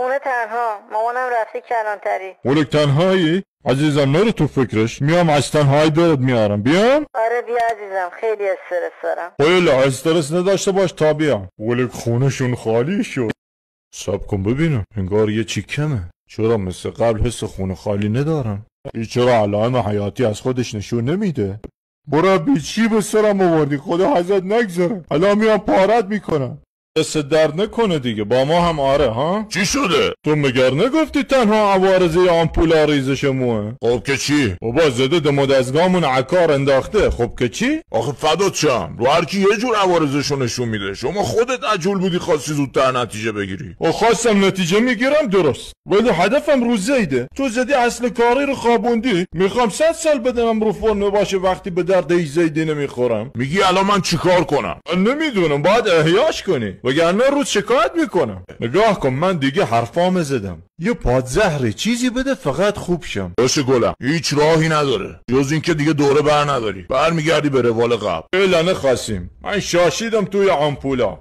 خونه تنها، مامانم رفته کلانتری. ولک تنهایی؟ عزیزم نرو تو فکرش، میام از تنهایی دارت میارم. بیام؟ آره بیا عزیزم، خیلی استرس دارم. خیلی استرس نداشته باش تا بیام. ولک خونشون خالی شد. صبر کن ببینم، انگار یه چی کمه. چرا مثل قبل حس خونه خالی ندارم؟ چرا علائم حیاتی از خودش نشون نمیده؟ برا بیچی به سرم آوردی، خدا حضرت نگذاره. الان میام پارت میکنم. دست درد نکنه دیگه، با ما هم آره ها؟ چی شده؟ تو مگر نگفتی تنها عوارضه آمپولا ریزش موه؟ خب که چی؟ بابا زده دم دستگاهمون عکار انداخته. خب که چی؟ آخه فدات شم، رو هر کی یه جور عوارضشو نشون میده. شما خودت عجول بودی خواستی زودتر نتیجه بگیری. و خواستم نتیجه میگیرم درست، ولی هدفم رو زیده. تو زدی اصل کاری رو خوابوندی. میخوام 100 سال بدنم رو فرمه باشه وقتی به درد زیدی نمیخورم. میگی الان من چیکار کنم؟ من نمیدونم، باید احیاش کنی وگرنه روز شکایت میکنم. نگاه کن من دیگه حرفام زدم. یه پادزهر چیزی بده فقط خوب شم. باشه گلم، هیچ راهی نداره جز این که دیگه دوره بر نداری، برمیگردی به روال قبل. الا نخواستیم، من شاشیدم توی آمپولا.